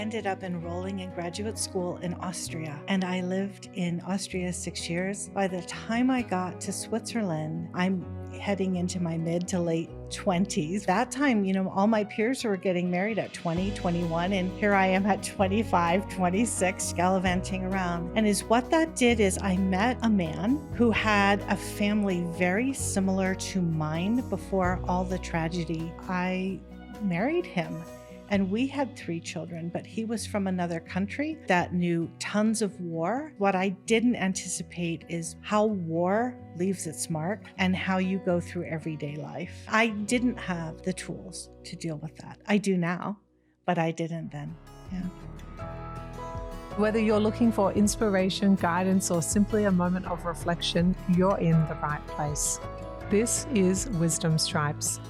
ended up enrolling in graduate school in Austria, and I lived in Austria 6 years. By the time I got to Switzerland, I'm heading into my mid to late 20s. That time, all my peers were getting married at 20, 21, and here I am at 25, 26, gallivanting around. And what that did is I met a man who had a family very similar to mine before all the tragedy. I married him. And we had 3 children, but he was from another country that knew tons of war. What I didn't anticipate is how war leaves its mark and how you go through everyday life. I didn't have the tools to deal with that. I do now, but I didn't then. Yeah. Whether you're looking for inspiration, guidance, or simply a moment of reflection, you're in the right place. This is Wisdom Stripes.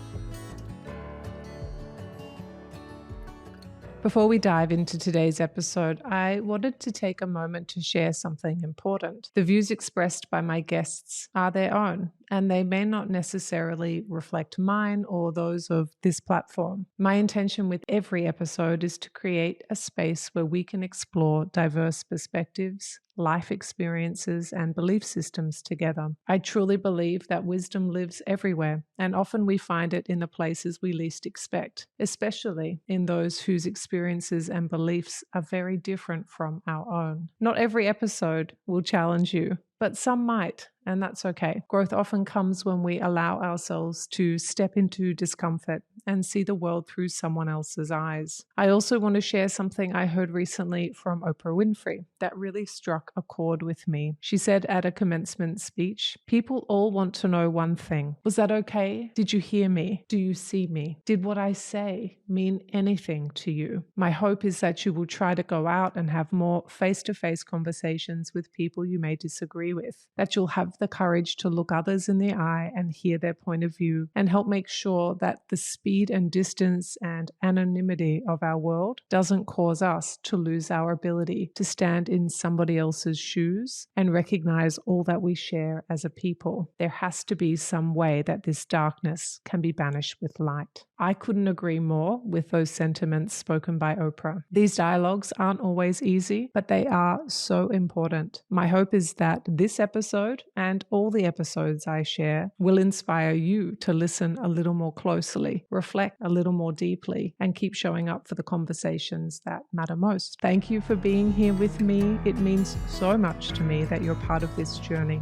Before we dive into today's episode, I wanted to take a moment to share something important. The views expressed by my guests are their own, and they may not necessarily reflect mine or those of this platform. My intention with every episode is to create a space where we can explore diverse perspectives, life experiences, and belief systems together. I truly believe that wisdom lives everywhere, and often we find it in the places we least expect, especially in those whose experiences and beliefs are very different from our own. Not every episode will challenge you, but some might, and that's okay. Growth often comes when we allow ourselves to step into discomfort and see the world through someone else's eyes. I also want to share something I heard recently from Oprah Winfrey that really struck a chord with me. She said at a commencement speech, "People all want to know one thing. Was that okay? Did you hear me? Do you see me? Did what I say mean anything to you?" My hope is that you will try to go out and have more face-to-face conversations with people you may disagree with, that you'll have the courage to look others in the eye and hear their point of view, and help make sure that the speed and distance and anonymity of our world doesn't cause us to lose our ability to stand in somebody else's shoes and recognize all that we share as a people. There has to be some way that this darkness can be banished with light. I couldn't agree more with those sentiments spoken by Oprah. These dialogues aren't always easy, but they are so important. My hope is that this episode and all the episodes I share will inspire you to listen a little more closely, reflect a little more deeply, and keep showing up for the conversations that matter most. Thank you for being here with me. It means so much to me that you're part of this journey.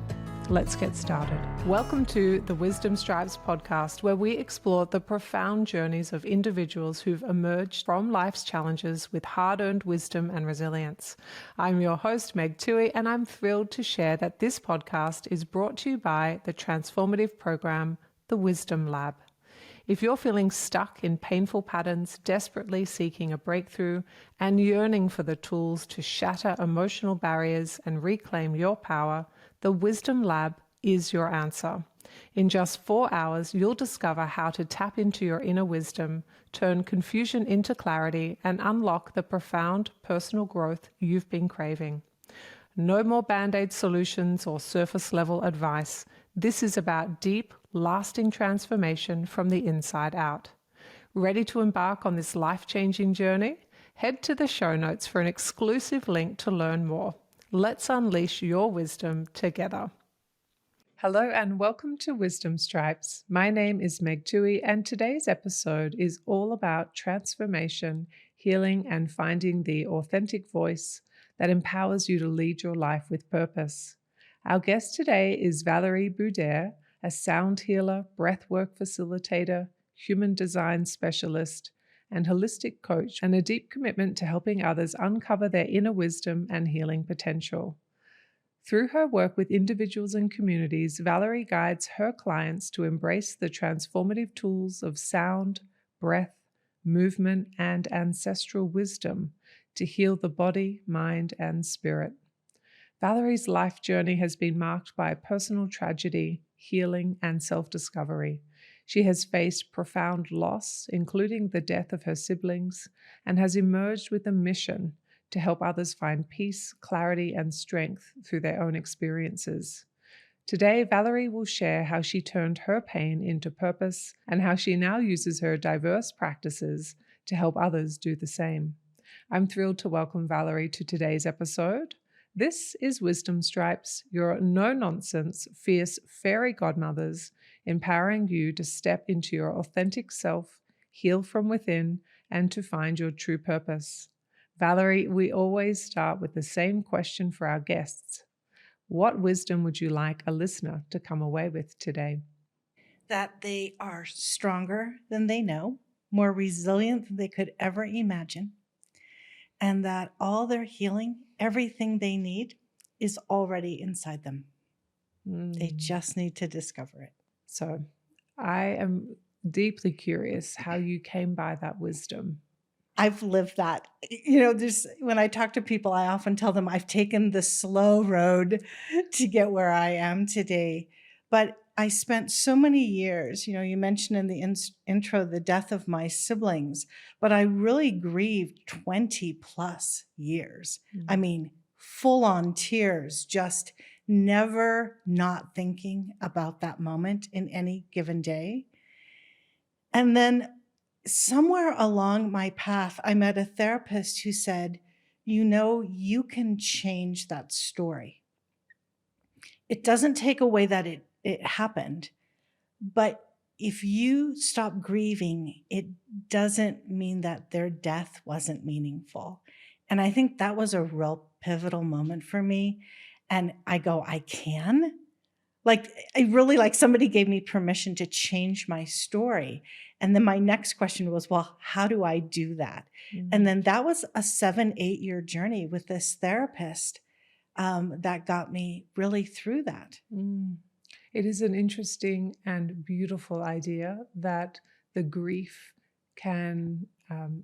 Let's get started. Welcome to the Wisdom Stripes podcast, where we explore the profound journeys of individuals who've emerged from life's challenges with hard-earned wisdom and resilience. I'm your host, Meg Tuohey, and I'm thrilled to share that this podcast is brought to you by the transformative program, The Wisdom Lab. If you're feeling stuck in painful patterns, desperately seeking a breakthrough, and yearning for the tools to shatter emotional barriers and reclaim your power, the Wisdom Lab is your answer. In just 4 hours, you'll discover how to tap into your inner wisdom, turn confusion into clarity, and unlock the profound personal growth you've been craving. No more band-aid solutions or surface-level advice. This is about deep, lasting transformation from the inside out. Ready to embark on this life-changing journey? Head to the show notes for an exclusive link to learn more. Let's unleash your wisdom together. Hello and welcome to Wisdom Stripes. My name is Meg Tuohey, and today's episode is all about transformation, healing, and finding the authentic voice that empowers you to lead your life with purpose. Our guest today is Valarie Budayr, a sound healer, breathwork facilitator, human design specialist, and holistic coach, and a deep commitment to helping others uncover their inner wisdom and healing potential. Through her work with individuals and communities, Valarie guides her clients to embrace the transformative tools of sound, breath, movement, and ancestral wisdom to heal the body, mind, and spirit. Valarie's life journey has been marked by personal tragedy, healing, and self-discovery. She has faced profound loss, including the death of her siblings, and has emerged with a mission to help others find peace, clarity, and strength through their own experiences. Today, Valarie will share how she turned her pain into purpose and how she now uses her diverse practices to help others do the same. I'm thrilled to welcome Valarie to today's episode. This is Wisdom Stripes, your no-nonsense, fierce fairy godmothers, empowering you to step into your authentic self, heal from within, and to find your true purpose. Valarie, we always start with the same question for our guests. What wisdom would you like a listener to come away with today? That they are stronger than they know, more resilient than they could ever imagine, and that all their healing, everything they need, is already inside them. They just need to discover it. So I am deeply curious how you came by that wisdom. I've lived that. When I talk to people, I often tell them I've taken the slow road to get where I am today. But I spent so many years, you mentioned in the intro the death of my siblings, but I really grieved 20 plus years. I mean, full on tears, just never not thinking about that moment in any given day. And then somewhere along my path, I met a therapist who said, you can change that story. It doesn't take away that it happened, but if you stop grieving, it doesn't mean that their death wasn't meaningful. And I think that was a real pivotal moment for me. And I go, I can? Somebody gave me permission to change my story. And then my next question was, well, how do I do that? And then that was a 7-8 year journey with this therapist that got me really through that. It is an interesting and beautiful idea that the grief can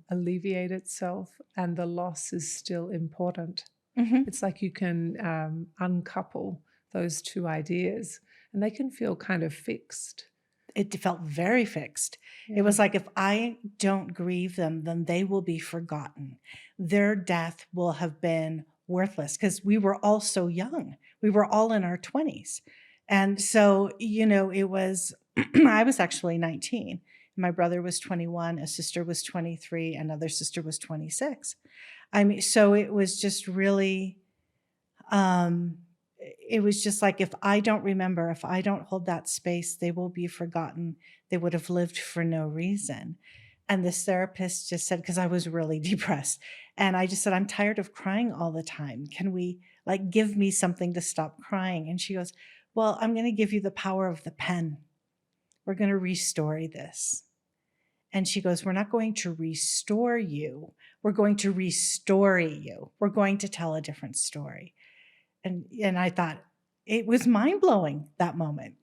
alleviate itself and the loss is still important. It's like you can uncouple those two ideas and they can feel kind of fixed. It felt very fixed. Yeah. It was like, if I don't grieve them, then they will be forgotten. Their death will have been worthless because we were all so young. We were all in our 20s. And so, it was, I was actually 19. My brother was 21, a sister was 23, another sister was 26. So it was just really, it was just like, if I don't remember, if I don't hold that space, they will be forgotten. They would have lived for no reason. And this therapist just said, because I was really depressed, and I just said, I'm tired of crying all the time. Can we give me something to stop crying? And she goes, well, I'm going to give you the power of the pen. We're going to restore this. And she goes, we're not going to restore you. We're going to restore you. We're going to tell a different story. And I thought it was mind-blowing, that moment.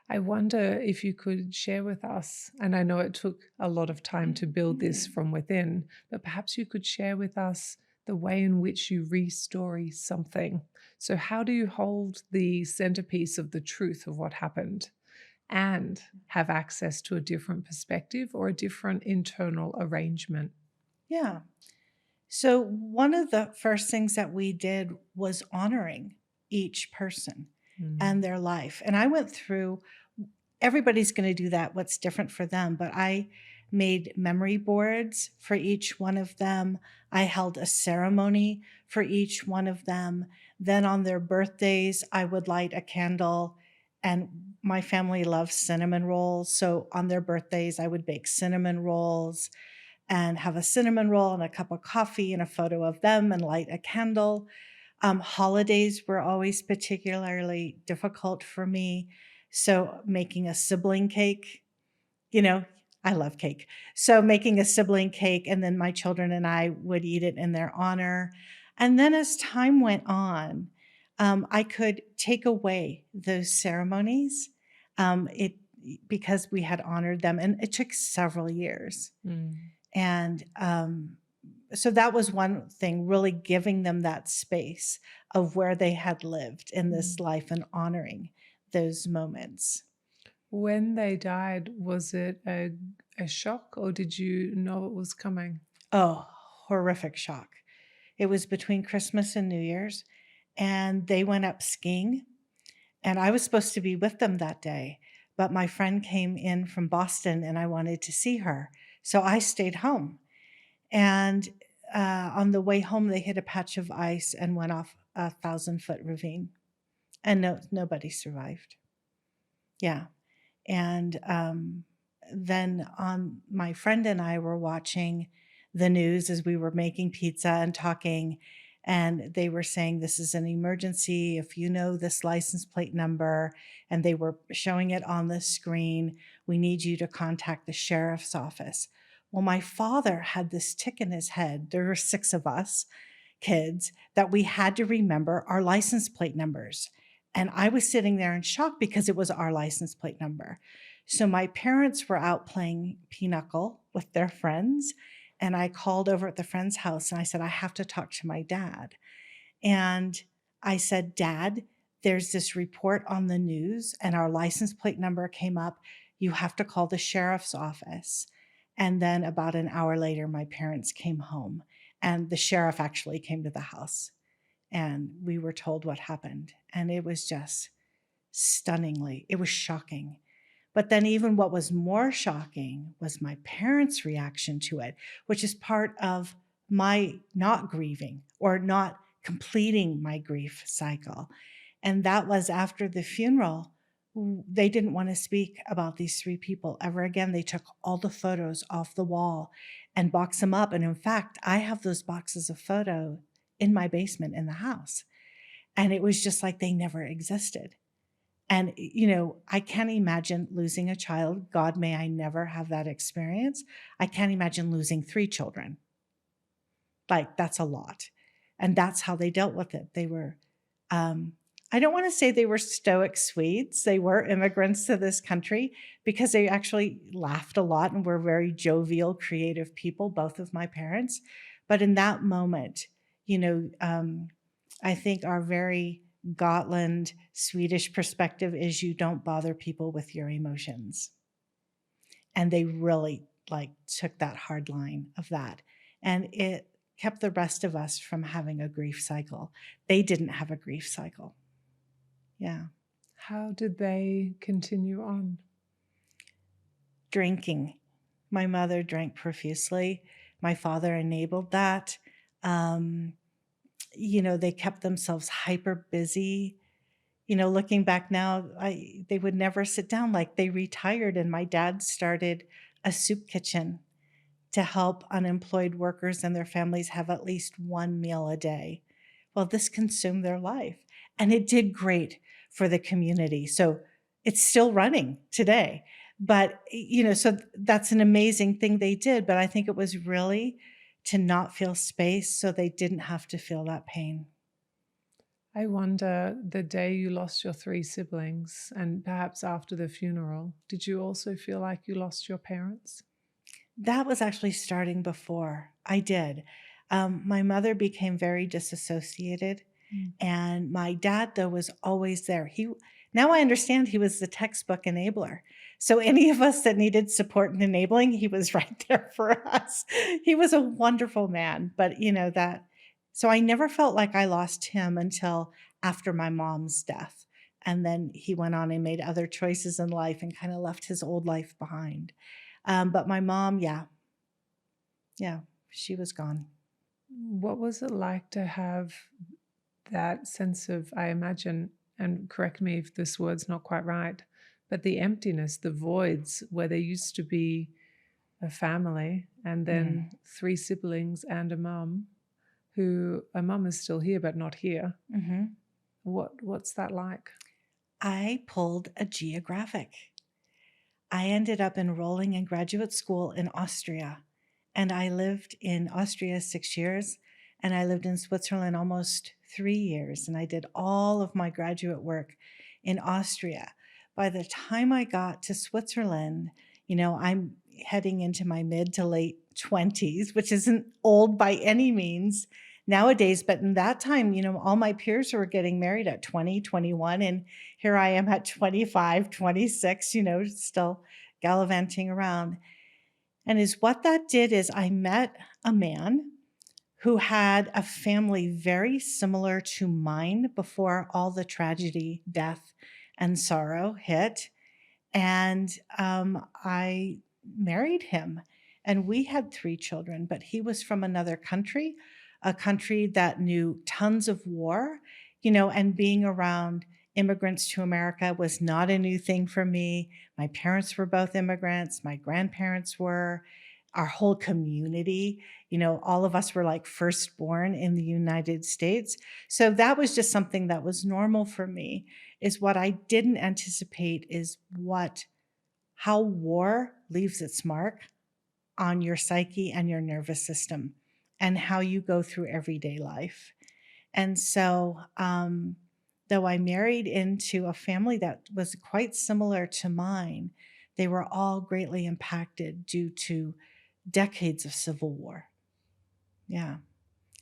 I wonder if you could share with us, and I know it took a lot of time to build this from within, but perhaps you could share with us the way in which you restory something. So how do you hold the centerpiece of the truth of what happened and have access to a different perspective or a different internal arrangement? Yeah. So one of the first things that we did was honoring each person and their life. And I went through, everybody's going to do that, what's different for them, but I made memory boards for each one of them. I held a ceremony for each one of them. Then on their birthdays, I would light a candle, and my family loves cinnamon rolls. So on their birthdays, I would bake cinnamon rolls and have a cinnamon roll and a cup of coffee and a photo of them and light a candle. Holidays were always particularly difficult for me. So making a sibling cake, I love cake. So making a sibling cake, and then my children and I would eat it in their honor. And then as time went on, I could take away those ceremonies because we had honored them, and it took several years. And so that was one thing, really giving them that space of where they had lived in this life and honoring those moments. When they died, was it a shock, or did you know it was coming? Oh, horrific shock. It was between Christmas and New Year's, and they went up skiing, and I was supposed to be with them that day, but my friend came in from Boston and I wanted to see her. So I stayed home. And on the way home, they hit a patch of ice and went off a 1,000-foot ravine, and nobody survived. Yeah. And then my friend and I were watching the news as we were making pizza and talking, and they were saying, this is an emergency. If you know this license plate number, and they were showing it on the screen, we need you to contact the sheriff's office. Well, my father had this tick in his head. There were 6 of us kids that we had to remember our license plate numbers. And I was sitting there in shock because it was our license plate number. So my parents were out playing pinochle with their friends. And I called over at the friend's house and I said, I have to talk to my dad. And I said, Dad, there's this report on the news and our license plate number came up. You have to call the sheriff's office. And then about an hour later, my parents came home and the sheriff actually came to the house. And we were told what happened. And it was just it was shocking. But then even what was more shocking was my parents' reaction to it, which is part of my not grieving or not completing my grief cycle. And that was after the funeral, they didn't want to speak about these 3 people ever again. They took all the photos off the wall and boxed them up. And in fact, I have those boxes of photo in my basement in the house. And it was just like they never existed. And, I can't imagine losing a child. God, may I never have that experience. I can't imagine losing 3 children. Like, that's a lot. And that's how they dealt with it. They were, I don't want to say they were stoic Swedes. They were immigrants to this country because they actually laughed a lot and were very jovial, creative people, both of my parents. But in that moment, I think our very Gotland Swedish perspective is you don't bother people with your emotions. And they really took that hard line of that. And it kept the rest of us from having a grief cycle. They didn't have a grief cycle. Yeah. How did they continue on? Drinking. My mother drank profusely. My father enabled that. They kept themselves hyper busy. Looking back now, they would never sit down. Like, they retired and my dad started a soup kitchen to help unemployed workers and their families have at least 1 meal a day. Well, this consumed their life and it did great for the community. So it's still running today. But, so that's an amazing thing they did. But I think it was really to not feel space so they didn't have to feel that pain. I wonder, the day you lost your 3 siblings and perhaps after the funeral, did you also feel like you lost your parents? That was actually starting before I did. My mother became very disassociated. And my dad, though, was always there. Now I understand he was the textbook enabler. So any of us that needed support and enabling, he was right there for us. He was a wonderful man, but so I never felt like I lost him until after my mom's death. And then he went on and made other choices in life and kind of left his old life behind. But my mom, yeah, she was gone. What was it like to have that sense of, I imagine, and correct me if this word's not quite right, but the emptiness, the voids where there used to be a family and then 3 siblings and a mum is still here but not here. Mm-hmm. What's that like? I pulled a geographic. I ended up enrolling in graduate school in Austria, and I lived in Austria 6 years, and I lived in Switzerland almost 3 years, and I did all of my graduate work in Austria. By the time I got to Switzerland, I'm heading into my mid to late 20s, which isn't old by any means nowadays, but in that time, all my peers were getting married at 20, 21, and here I am at 25, 26, still gallivanting around. And what that did is I met a man who had a family very similar to mine before all the tragedy, death, and sorrow hit. And I married him. And we had 3 children, but he was from another country, a country that knew tons of war, and being around immigrants to America was not a new thing for me. My parents were both immigrants, my grandparents were, our whole community, all of us were like firstborn in the United States. So that was just something that was normal for me. Is what I didn't anticipate is how war leaves its mark on your psyche and your nervous system and how you go through everyday life. And so, though I married into a family that was quite similar to mine, they were all greatly impacted due to decades of civil war. Yeah.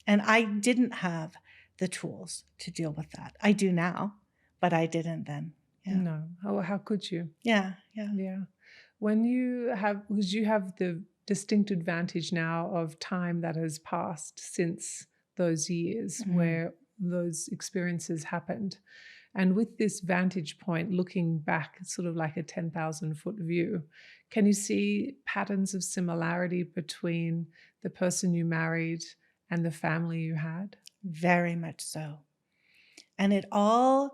And I didn't have the tools to deal with that. I do now, but I didn't then. Yeah. No. How could you? Yeah. Because you have the distinct advantage now of time that has passed since those years where those experiences happened. And with this vantage point, looking back, sort of like a 10,000-foot view, can you see patterns of similarity between the person you married and the family you had? Very much so. And it all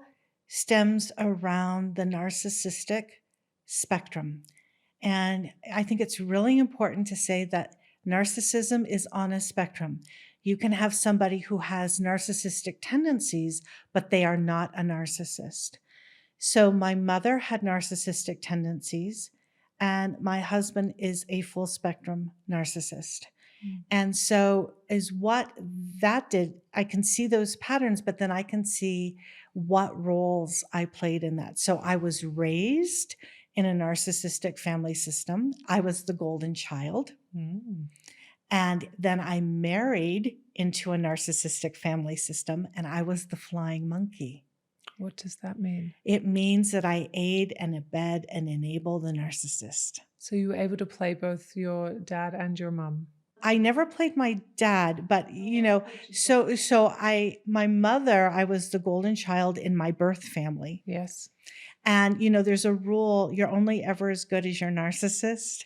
stems around the narcissistic spectrum. And I think it's really important to say that narcissism is on a spectrum. You can have somebody who has narcissistic tendencies, but they are not a narcissist. So my mother had narcissistic tendencies, and my husband is a full spectrum narcissist. And so is what that did. I can see those patterns, but then I can see what roles I played in that. So I was raised in a narcissistic family system. I was the golden child. And then I married into a narcissistic family system, and I was the flying monkey. What does that mean? It means that I aid and abet and enable the narcissist. So you were able to play both your dad and your mum? I never played my dad, but my mother, I was the golden child in my birth family. Yes. And there's a rule, you're only ever as good as your narcissist.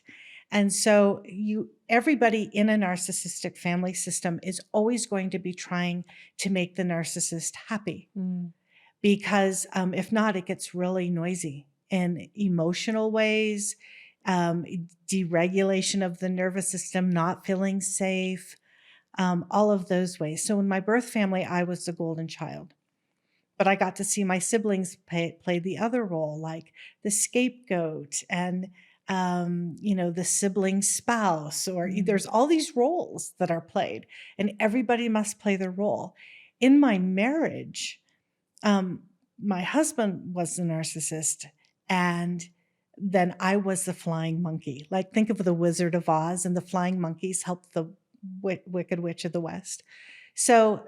And so everybody in a narcissistic family system is always going to be trying to make the narcissist happy. Because if not, it gets really noisy in emotional ways, deregulation of the nervous system, not feeling safe, all of those ways. So in my birth family, I was the golden child. But I got to see my siblings play the other role, like the scapegoat and, the sibling spouse, or there's all these roles that are played, and everybody must play their role. In my marriage, my husband was the narcissist, and then I was the flying monkey. Like, think of the Wizard of Oz, and the flying monkeys helped the Wicked Witch of the West. So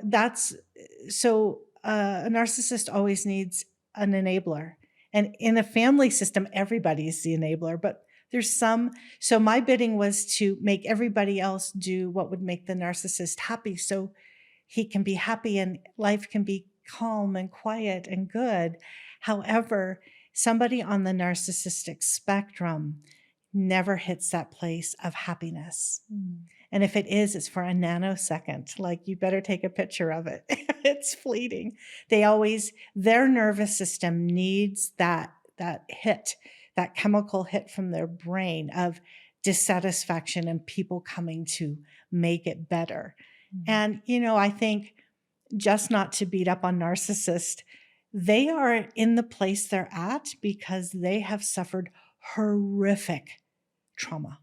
a narcissist always needs an enabler. And in a family system, everybody's the enabler, but there's so my bidding was to make everybody else do what would make the narcissist happy, so he can be happy and life can be calm and quiet and good. However, somebody on the narcissistic spectrum never hits that place of happiness. And if it is, it's for a nanosecond. Like, you better take a picture of it. It's fleeting. Their nervous system needs that hit, that chemical hit from their brain of dissatisfaction and people coming to make it better. And, I think, just not to beat up on narcissists, they are in the place they're at because they have suffered horrific trauma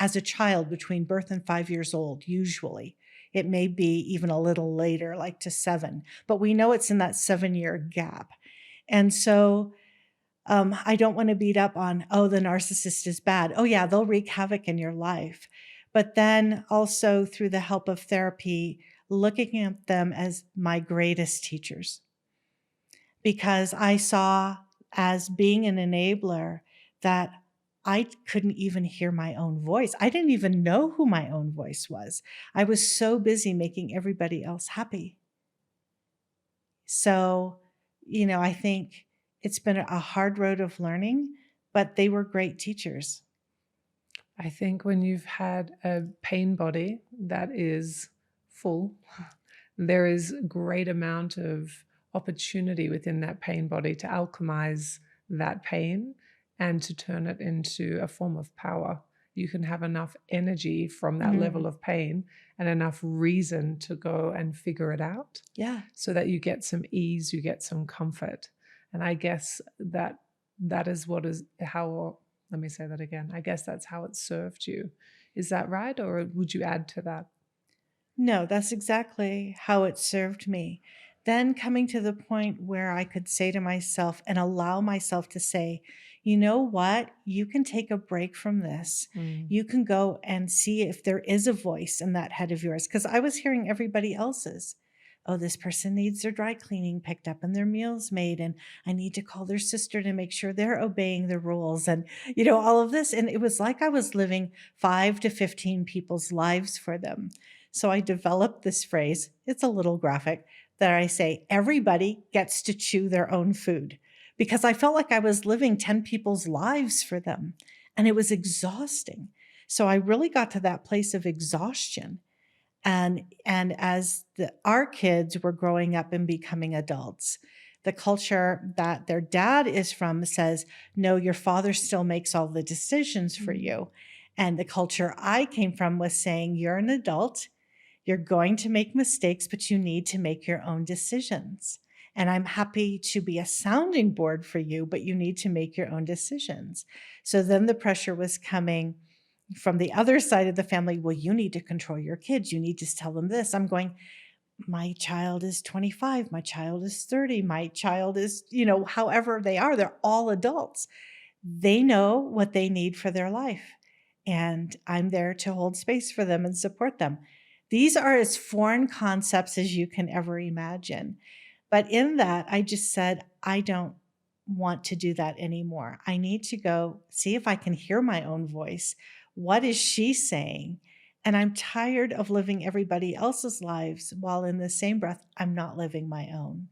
as a child between birth and 5 years old, usually. It may be even a little later, like to 7, but we know it's in that 7-year gap. And so I don't want to beat up on, the narcissist is bad. Oh yeah, they'll wreak havoc in your life. But then also through the help of therapy, looking at them as my greatest teachers. Because I saw, as being an enabler, that I couldn't even hear my own voice. I didn't even know who my own voice was. I was so busy making everybody else happy. So, I think it's been a hard road of learning, but they were great teachers. I think when you've had a pain body that is full, there is a great amount of opportunity within that pain body to alchemize that pain and to turn it into a form of power. You can have enough energy from that level of pain and enough reason to go and figure it out. Yeah. So that you get some ease, you get some comfort. And I guess that is what is how, let me say that again. I guess that's how it served you. Is that right? Or would you add to that? No, that's exactly how it served me. Then coming to the point where I could say to myself and allow myself to say, you know what? You can take a break from this. You can go and see if there is a voice in that head of yours. Because I was hearing everybody else's. Oh, this person needs their dry cleaning picked up and their meals made. And I need to call their sister to make sure they're obeying the rules and, all of this. And it was like I was living 5 to 15 people's lives for them. So I developed this phrase, it's a little graphic, that I say, everybody gets to chew their own food, because I felt like I was living 10 people's lives for them, and it was exhausting. So I really got to that place of exhaustion. And as our kids were growing up and becoming adults, the culture that their dad is from says, no, your father still makes all the decisions for you. And the culture I came from was saying, you're an adult. You're going to make mistakes, but you need to make your own decisions. And I'm happy to be a sounding board for you, but you need to make your own decisions. So then the pressure was coming from the other side of the family. Well, you need to control your kids. You need to tell them this. I'm going, my child is 25. My child is 30. My child is, however they are, they're all adults. They know what they need for their life. And I'm there to hold space for them and support them. These are as foreign concepts as you can ever imagine. But in that, I just said, I don't want to do that anymore. I need to go see if I can hear my own voice. What is she saying? And I'm tired of living everybody else's lives while in the same breath, I'm not living my own.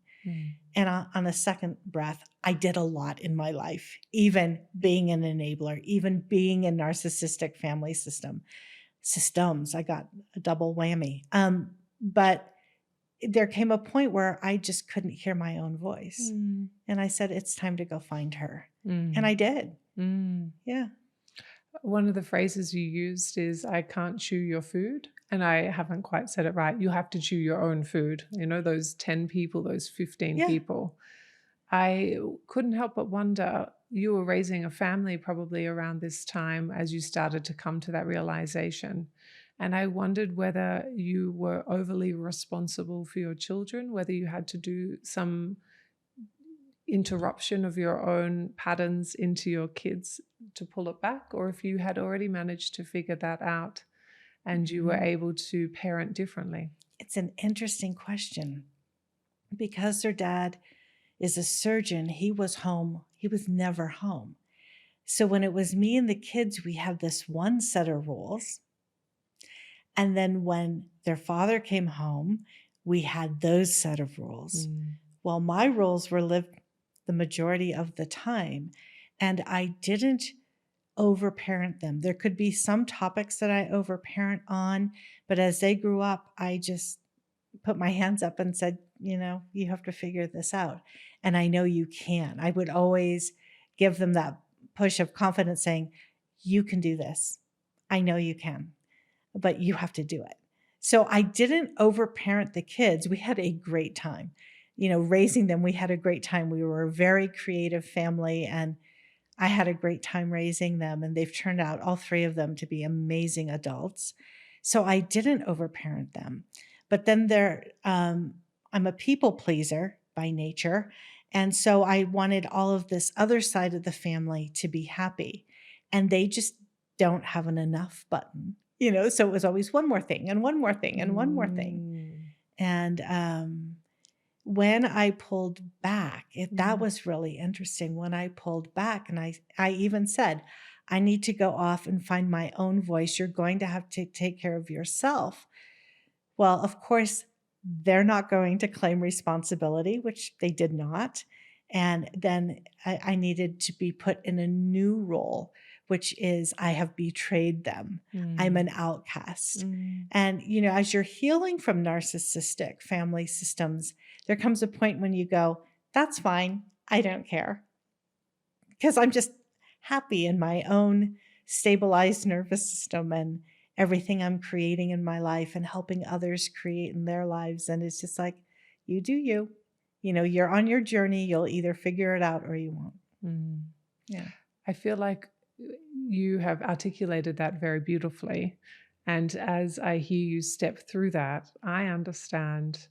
And on a second breath, I did a lot in my life, even being an enabler, even being in narcissistic family systems. I got a double whammy. But there came a point where I just couldn't hear my own voice. And I said, it's time to go find her. And I did. Yeah. One of the phrases you used is, I can't chew your food. And I haven't quite said it right. You have to chew your own food. Those 10 people, those 15 people. I couldn't help but wonder, you were raising a family probably around this time as you started to come to that realization. And I wondered whether you were overly responsible for your children, whether you had to do some interruption of your own patterns into your kids to pull it back, or if you had already managed to figure that out and you were able to parent differently. It's an interesting question, because their dad is a surgeon. He was home. He was never home. So when it was me and the kids, we had this one set of rules. And then when their father came home, we had those set of rules. Well, my rules were lived the majority of the time, and I didn't overparent them. There could be some topics that I overparent on, but as they grew up, I just put my hands up and said, you have to figure this out. And I know you can. I would always give them that push of confidence saying, you can do this. I know you can, but you have to do it. So I didn't overparent the kids. We had a great time, raising them. We had a great time. We were a very creative family, and I had a great time raising them, and they've turned out, all 3 of them, to be amazing adults. So I didn't overparent them. But then I'm a people pleaser by nature. And so I wanted all of this other side of the family to be happy. And they just don't have an enough button, so it was always one more thing and one more thing and one more thing. And when I pulled back, that was really interesting. When I pulled back, and I even said, I need to go off and find my own voice. You're going to have to take care of yourself. Well, of course, they're not going to claim responsibility, which they did not. And then I needed to be put in a new role which is I have betrayed them. I'm an outcast. And, as you're healing from narcissistic family systems, there comes a point when you go, that's fine. I don't care. Because I'm just happy in my own stabilized nervous system and everything I'm creating in my life and helping others create in their lives. And it's just like, you do you. You're on your journey. You'll either figure it out or you won't. Yeah. I feel like you have articulated that very beautifully. And as I hear you step through that, I understand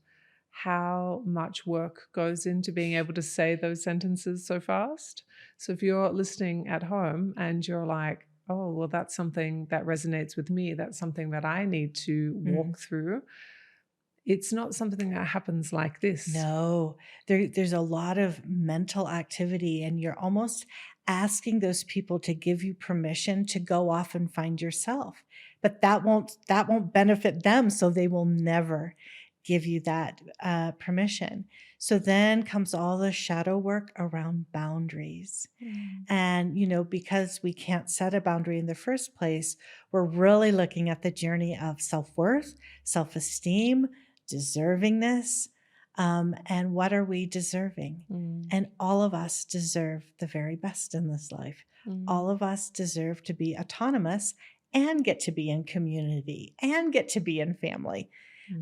how much work goes into being able to say those sentences so fast. So if you're listening at home and you're like, oh, well, that's something that resonates with me, that's something that I need to walk through, it's not something that happens like this. No, there's a lot of mental activity, and you're almost asking those people to give you permission to go off and find yourself. But that won't benefit them, so they will never give you that permission. So then comes all the shadow work around boundaries. And, because we can't set a boundary in the first place, we're really looking at the journey of self-worth, self-esteem, deservingness, and what are we deserving? And all of us deserve the very best in this life. All of us deserve to be autonomous and get to be in community and get to be in family.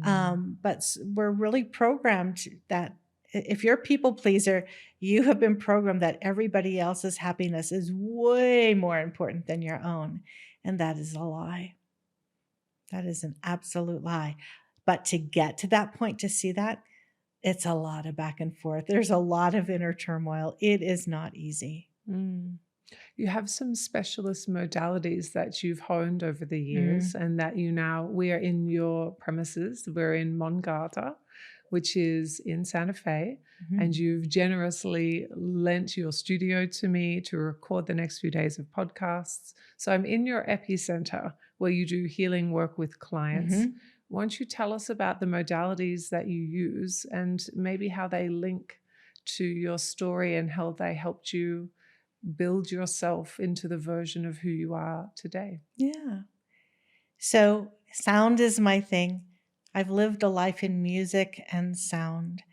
But we're really programmed that if you're a people pleaser, you have been programmed that everybody else's happiness is way more important than your own. And that is a lie. That is an absolute lie. But to get to that point, to see that, it's a lot of back and forth. There's a lot of inner turmoil. It is not easy. You have some specialist modalities that you've honed over the years and that we are in your premises. We're in Mongata, which is in Santa Fe, and you've generously lent your studio to me to record the next few days of podcasts. So I'm in your epicenter where you do healing work with clients. Why don't you tell us about the modalities that you use and maybe how they link to your story and how they helped you build yourself into the version of who you are today? Yeah. So sound is my thing. I've lived a life in music and sound.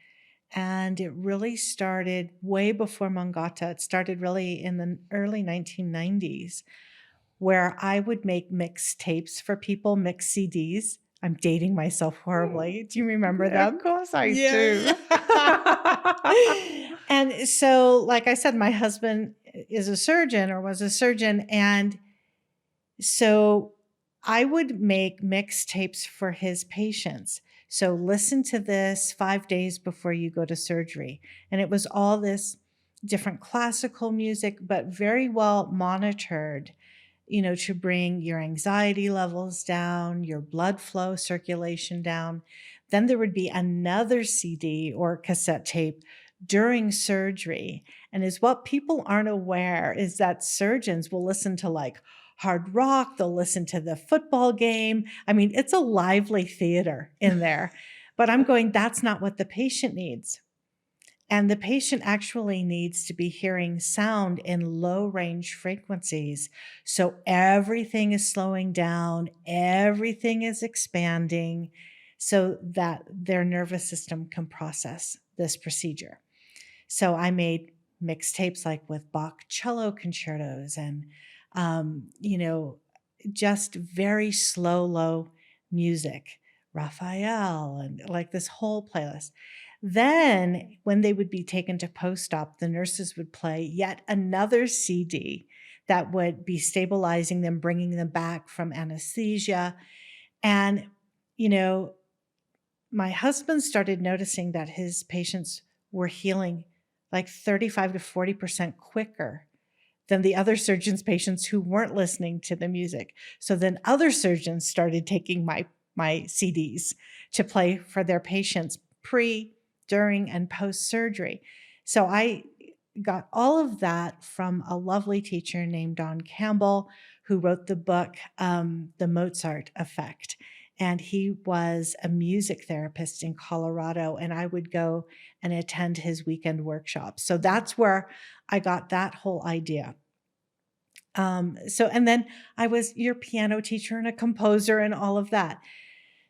And it really started way before Mongata. It started really in the early 1990s, where I would make mix tapes for people, mix CDs. I'm dating myself horribly. Do you remember them? Of course I do. And so, like I said, my husband is a surgeon or was a surgeon. And so I would make mix tapes for his patients. So listen to this 5 days before you go to surgery. And it was all this different classical music, but very well monitored, to bring your anxiety levels down, your blood flow circulation down. Then there would be another CD or cassette tape during surgery. And is what people aren't aware is that surgeons will listen to like hard rock, they'll listen to the football game. I mean, it's a lively theater in there. But I'm going, that's not what the patient needs. And the patient actually needs to be hearing sound in low range frequencies. So everything is slowing down, everything is expanding so that their nervous system can process this procedure. So I made mixtapes like with Bach cello concertos and, just very slow, low music, Raphael, and like this whole playlist. Then when they would be taken to post-op, the nurses would play yet another CD that would be stabilizing them, bringing them back from anesthesia. And, my husband started noticing that his patients were healing like 35 to 40% quicker than the other surgeons' patients who weren't listening to the music. So then other surgeons started taking my CDs to play for their patients pre, during, and post-surgery. So I got all of that from a lovely teacher named Don Campbell, who wrote the book, The Mozart Effect. And he was a music therapist in Colorado, and I would go and attend his weekend workshops. So that's where I got that whole idea. And then I was your piano teacher and a composer and all of that.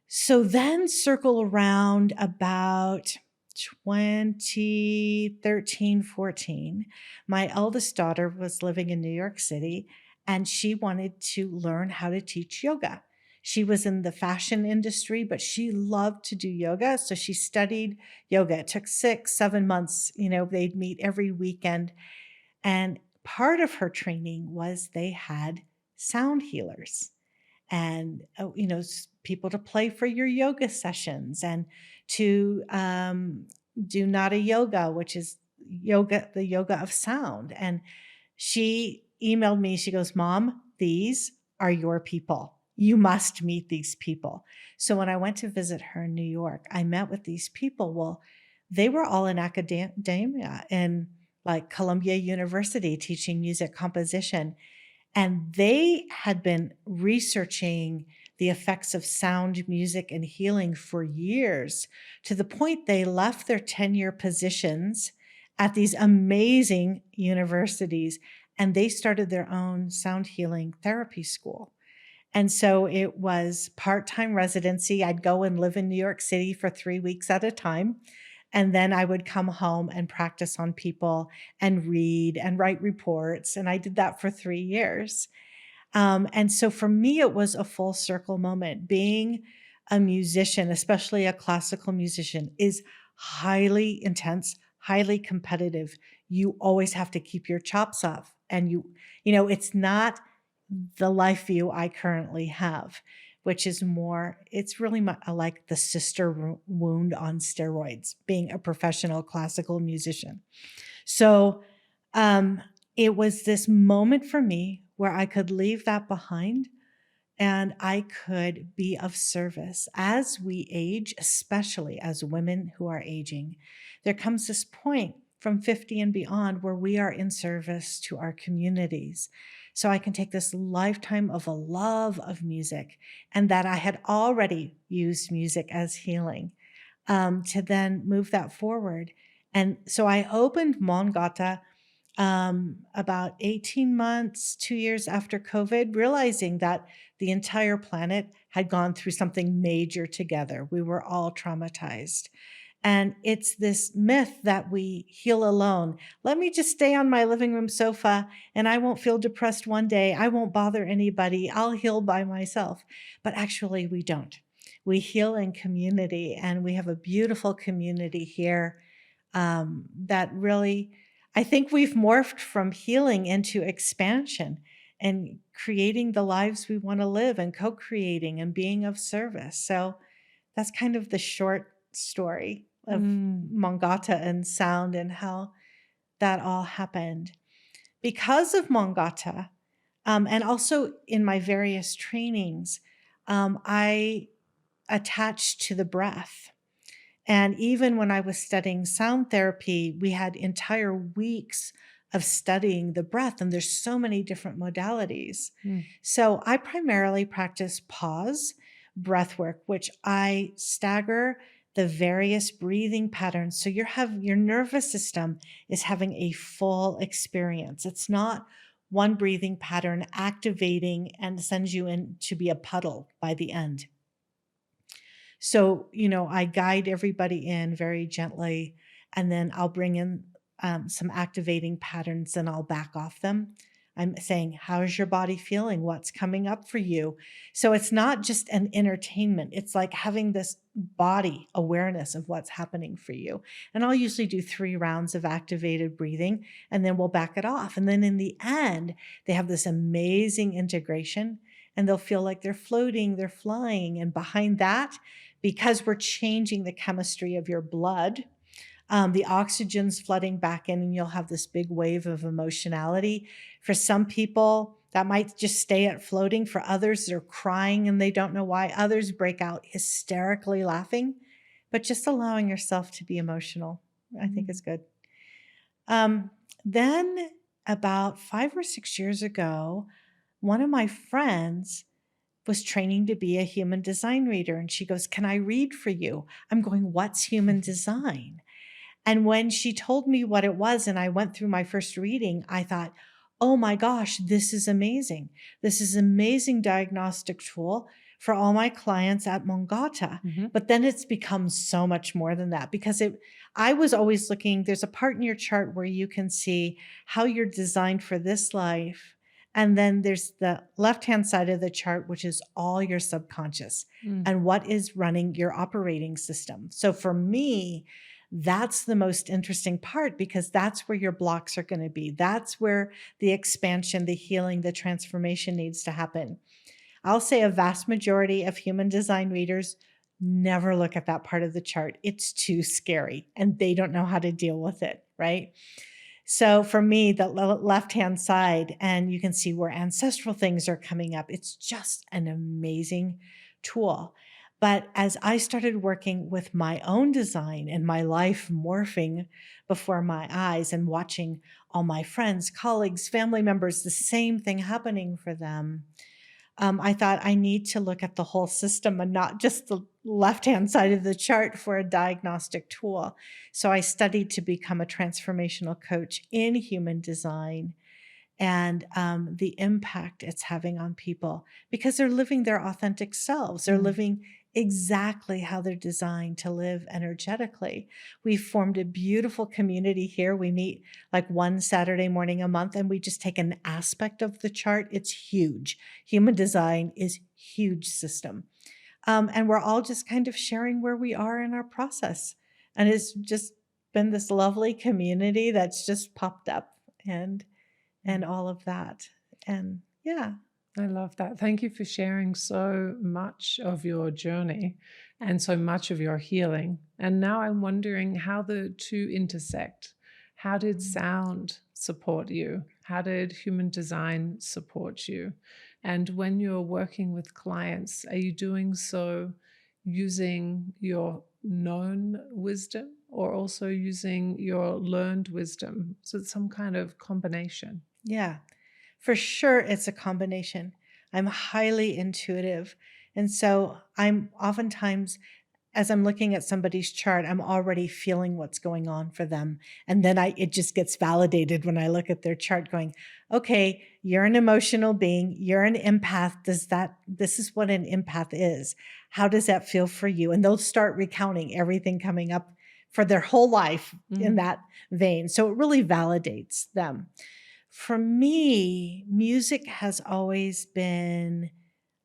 So then circle around about 2013, 14. My eldest daughter was living in New York City and she wanted to learn how to teach yoga. She was in the fashion industry, but she loved to do yoga. So she studied yoga. It took 6, 7 months. They'd meet every weekend. And part of her training was they had sound healers and people to play for your yoga sessions and to do nada yoga, which is the yoga of sound. And she emailed me, she goes, Mom, these are your people, you must meet these people. So when I went to visit her in New York, I met with these people. Well, they were all in academia in like Columbia University teaching music composition. And they had been researching the effects of sound, music, and healing for years, to the point they left their tenure positions at these amazing universities and they started their own sound healing therapy school. And so it was part-time residency. I'd go and live in New York City for 3 weeks at a time. And then I would come home and practice on people and read and write reports. And I did that for 3 years. And so for me, it was a full circle moment. Being a musician, especially a classical musician, is highly intense, highly competitive. You always have to keep your chops up. And it's not the life view I currently have, which is more, it's really like the sister wound on steroids, being a professional classical musician. So it was this moment for me where I could leave that behind and I could be of service. As we age, especially as women who are aging, there comes this point from 50 and beyond where we are in service to our communities. So I can take this lifetime of a love of music and that I had already used music as healing to then move that forward. And so I opened Mongata about 18 months, 2 years after COVID, realizing that the entire planet had gone through something major together. We were all traumatized. And it's this myth that we heal alone. Let me just stay on my living room sofa and I won't feel depressed one day. I won't bother anybody. I'll heal by myself. But actually, we don't. We heal in community, and we have a beautiful community here that really, I think we've morphed from healing into expansion and creating the lives we want to live and co-creating and being of service. So that's kind of the short story of Mongata and sound and how that all happened. Because of Mongata, and also in my various trainings, I attached to the breath. And even when I was studying sound therapy, we had entire weeks of studying the breath, and there's so many different modalities. So I primarily practice pause breath work, which I stagger the various breathing patterns. So your nervous system is having a full experience. It's not one breathing pattern activating and sends you in to be a puddle by the end. So, I guide everybody in very gently, and then I'll bring in some activating patterns and I'll back off them. I'm saying, how's your body feeling? What's coming up for you? So it's not just an entertainment. It's like having this body awareness of what's happening for you. And I'll usually do 3 rounds of activated breathing, and then we'll back it off. And then in the end, they have this amazing integration, and they'll feel like they're floating, they're flying. And behind that, because we're changing the chemistry of your blood, the oxygen's flooding back in, and you'll have this big wave of emotionality. For some people, that might just stay at floating. For others, they're crying and they don't know why. Others break out hysterically laughing, but just allowing yourself to be emotional, I think is good. Then about 5 or 6 years ago, one of my friends was training to be a human design reader. And she goes, can I read for you? I'm going, what's human design? And when she told me what it was and I went through my first reading, I thought, oh my gosh, this is amazing. This is an amazing diagnostic tool for all my clients at Mongata. But then it's become so much more than that, because I was always looking, there's a part in your chart where you can see how you're designed for this life. And then there's the left-hand side of the chart, which is all your subconscious and what is running your operating system. So for me, that's the most interesting part, because that's where your blocks are going to be. That's where the expansion, the healing, the transformation needs to happen. I'll say a vast majority of human design readers never look at that part of the chart. It's too scary and they don't know how to deal with it, right? So for me, the left-hand side, and you can see where ancestral things are coming up. It's just an amazing tool. But as I started working with my own design and my life morphing before my eyes and watching all my friends, colleagues, family members, the same thing happening for them, I thought I need to look at the whole system and not just the left-hand side of the chart for a diagnostic tool. So I studied to become a transformational coach in human design, and the impact it's having on people, because they're living their authentic selves. They're living exactly how they're designed to live energetically. We've formed a beautiful community here. We meet like one Saturday morning a month, and we just take an aspect of the chart. It's huge. Human design is huge system. And we're all just kind of sharing where we are in our process. And it's just been this lovely community that's just popped up, and all of that. And yeah. I love that. Thank you for sharing so much of your journey and so much of your healing. And now I'm wondering how the two intersect. How did sound support you? How did human design support you? And when you're working with clients, are you doing so using your known wisdom or also using your learned wisdom? So it's some kind of combination. Yeah. For sure, it's a combination. I'm highly intuitive. And so I'm oftentimes, as I'm looking at somebody's chart, I'm already feeling what's going on for them. And then it just gets validated when I look at their chart going, okay, you're an emotional being. You're an empath. This is what an empath is. How does that feel for you? And they'll start recounting everything coming up for their whole life in that vein. So it really validates them. For me, music has always been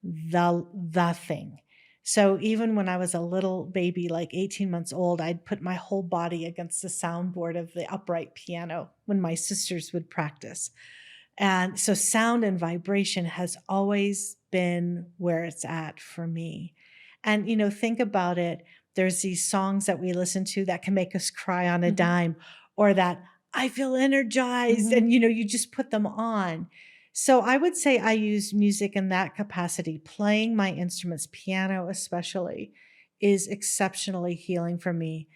the thing. So even when I was a little baby, like 18 months old, I'd put my whole body against the soundboard of the upright piano when my sisters would practice. And so sound and vibration has always been where it's at for me. And, think about it. There's these songs that we listen to that can make us cry on a dime, or that I feel energized, and you just put them on. So I would say I use music in that capacity. Playing my instruments, piano especially, is exceptionally healing for me.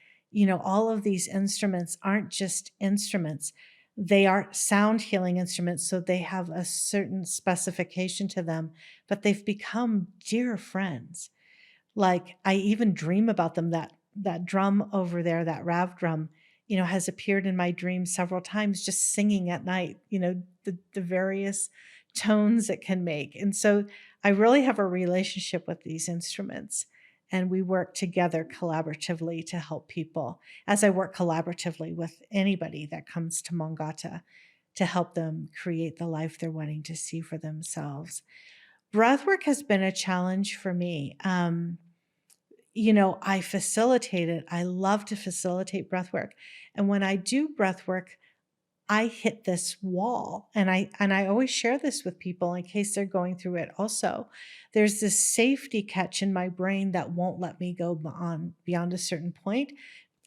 All of these instruments aren't just instruments. They are sound healing instruments, so they have a certain specification to them, but they've become dear friends. Like, I even dream about them. That drum over there, that Rav drum, has appeared in my dreams several times, just singing at night, the various tones it can make. And so I really have a relationship with these instruments, and we work together collaboratively to help people, as I work collaboratively with anybody that comes to Mongata to help them create the life they're wanting to see for themselves. Breathwork has been a challenge for me. I facilitate it. I love to facilitate breathwork. And when I do breathwork, I hit this wall. And I always share this with people in case they're going through it also. There's this safety catch in my brain that won't let me go beyond a certain point.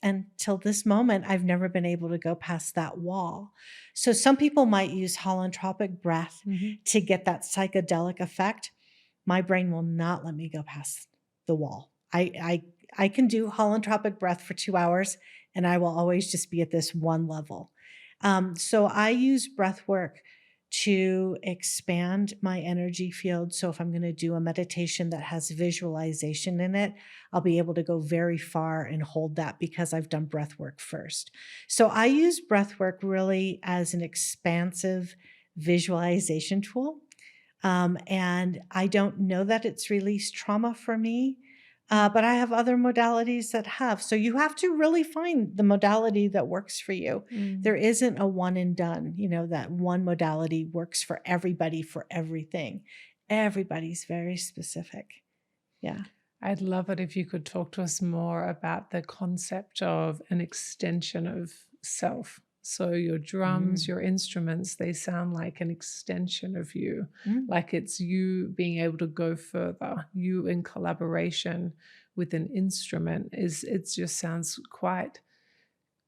And till this moment, I've never been able to go past that wall. So some people might use holotropic breath to get that psychedelic effect. My brain will not let me go past the wall. I can do holotropic breath for 2 hours, and I will always just be at this one level. So I use breath work to expand my energy field. So if I'm going to do a meditation that has visualization in it, I'll be able to go very far and hold that because I've done breath work first. So I use breath work really as an expansive visualization tool. And I don't know that it's released trauma for me, but I have other modalities that have. So you have to really find the modality that works for you. There isn't a one and done, that one modality works for everybody for everything. Everybody's very specific. Yeah. I'd love it if you could talk to us more about the concept of an extension of self. So your drums, your instruments, they sound like an extension of you, like it's you being able to go further, you in collaboration with an instrument. It just sounds quite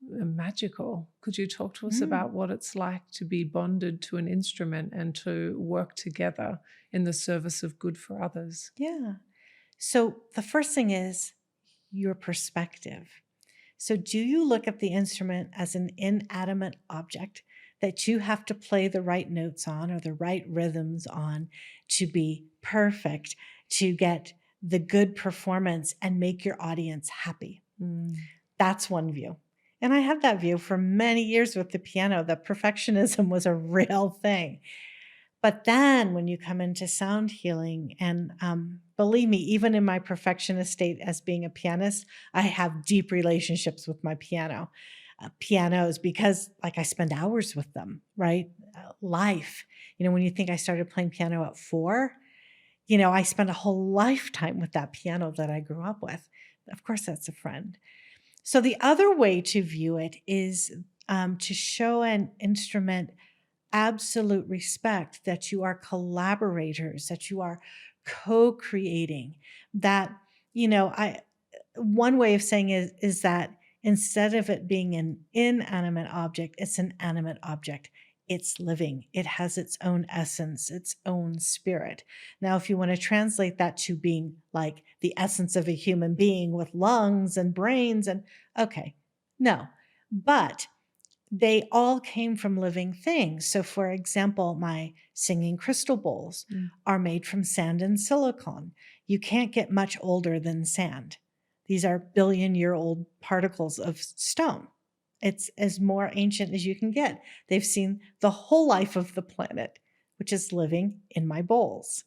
magical. Could you talk to us about what it's like to be bonded to an instrument and to work together in the service of good for others? Yeah. So the first thing is your perspective. So do you look at the instrument as an inanimate object that you have to play the right notes on or the right rhythms on to be perfect, to get the good performance and make your audience happy? That's one view. And I had that view for many years with the piano, that perfectionism was a real thing. But then when you come into sound healing, and believe me, even in my perfectionist state as being a pianist, I have deep relationships with my pianos, because I spend hours with them, right? Life. When you think I started playing piano at 4, I spent a whole lifetime with that piano that I grew up with. Of course, that's a friend. So the other way to view it is to show an instrument absolute respect, that you are collaborators, that you are co-creating, that, one way of saying is that instead of it being an inanimate object, it's an animate object. It's living. It has its own essence, its own spirit. Now, if you want to translate that to being like the essence of a human being with lungs and brains okay, no, but they all came from living things. So for example, my singing crystal bowls are made from sand and silicon. You can't get much older than sand. These are billion-year-old particles of stone. It's as more ancient as you can get. They've seen the whole life of the planet, which is living in my bowls.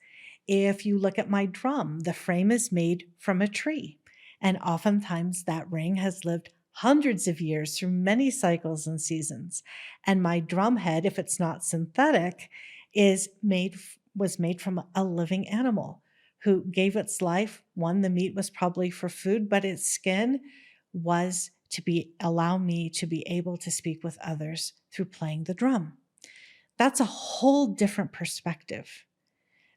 If you look at my drum, the frame is made from a tree. And oftentimes that ring has lived hundreds of years through many cycles and seasons. And my drum head, if it's not synthetic, was made from a living animal who gave its life. One, the meat was probably for food, but its skin was to allow me to be able to speak with others through playing the drum. That's a whole different perspective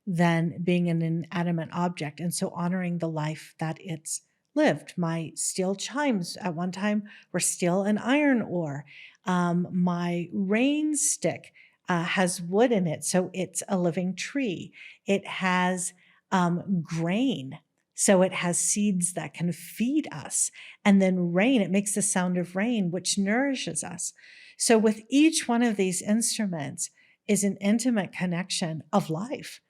than being an inanimate object. And so honoring the life that it's lived. My steel chimes at one time were steel and iron ore. My rain stick has wood in it, so it's a living tree. It has grain, so it has seeds that can feed us. And then rain, it makes the sound of rain, which nourishes us. So with each one of these instruments is an intimate connection of life,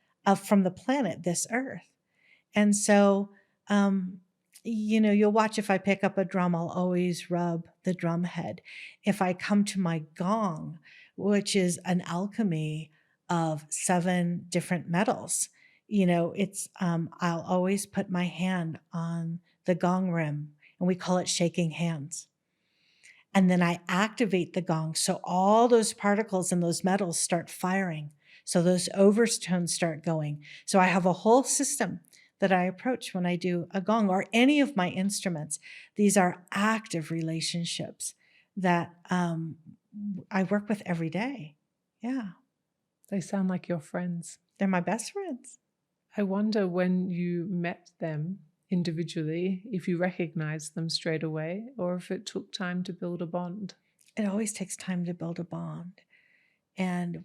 from the planet, this earth. And so, you'll watch, if I pick up a drum, I'll always rub the drum head. If I come to my gong, which is an alchemy of 7 different metals, I'll always put my hand on the gong rim, and we call it shaking hands. And then I activate the gong. So all those particles and those metals start firing. So those overtones start going. So I have a whole system that I approach when I do a gong or any of my instruments. These are active relationships that I work with every day. Yeah. They sound like your friends. They're my best friends. I wonder, when you met them individually, if you recognized them straight away or if it took time to build a bond. It always takes time to build a bond. And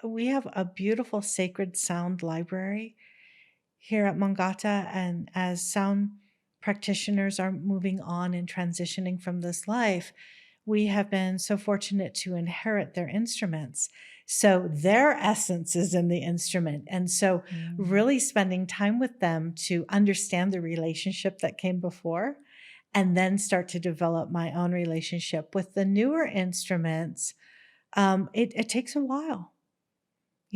we have a beautiful sacred sound library here at Mongata, and as sound practitioners are moving on and transitioning from this life, we have been so fortunate to inherit their instruments. So their essence is in the instrument. And so really spending time with them to understand the relationship that came before, and then start to develop my own relationship with the newer instruments. It takes a while.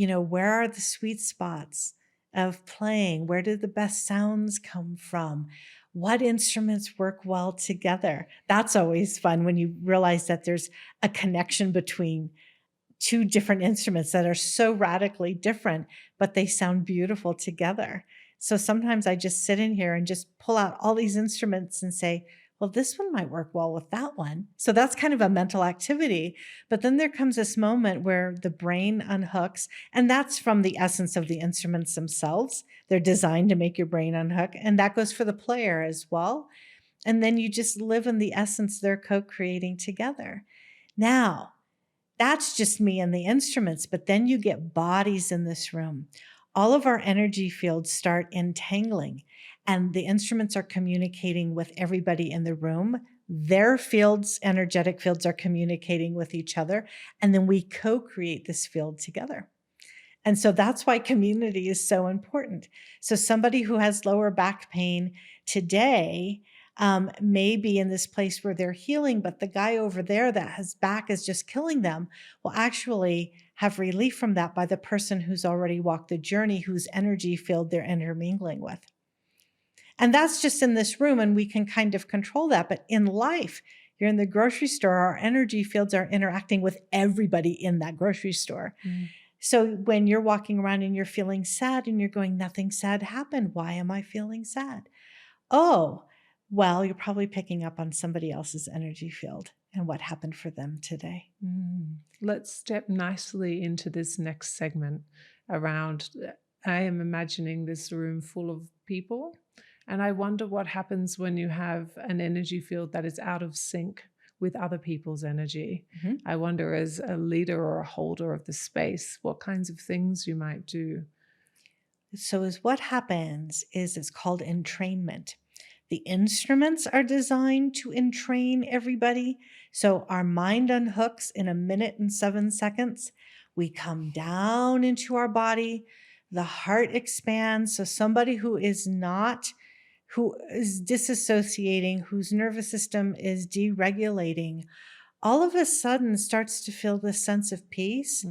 where are the sweet spots of playing? Where do the best sounds come from? What instruments work well together? That's always fun when you realize that there's a connection between two different instruments that are so radically different, but they sound beautiful together. So sometimes I just sit in here and just pull out all these instruments and say, well, this one might work well with that one. So that's kind of a mental activity. But then there comes this moment where the brain unhooks, and that's from the essence of the instruments themselves. They're designed to make your brain unhook, and that goes for the player as well. And then you just live in the essence they're co-creating together. Now, that's just me and the instruments, but then you get bodies in this room. All of our energy fields start entangling, and the instruments are communicating with everybody in the room. Their fields, energetic fields, are communicating with each other, and then we co-create this field together. And so that's why community is so important. So somebody who has lower back pain today may be in this place where they're healing, but the guy over there that his back is just killing them will actually have relief from that by the person who's already walked the journey, whose energy field they're intermingling with. And that's just in this room, and we can kind of control that. But in life, you're in the grocery store, our energy fields are interacting with everybody in that grocery store. So when you're walking around and you're feeling sad and you're going, nothing sad happened. Why am I feeling sad? Oh, well, you're probably picking up on somebody else's energy field and what happened for them today. Let's step nicely into this next segment around, I am imagining this room full of people, and I wonder what happens when you have an energy field that is out of sync with other people's energy. I wonder, as a leader or a holder of the space, what kinds of things you might do. So what happens is it's called entrainment. The instruments are designed to entrain everybody. So our mind unhooks in 1 minute and 7 seconds. We come down into our body. The heart expands. So somebody who is disassociating, whose nervous system is deregulating, all of a sudden starts to feel this sense of peace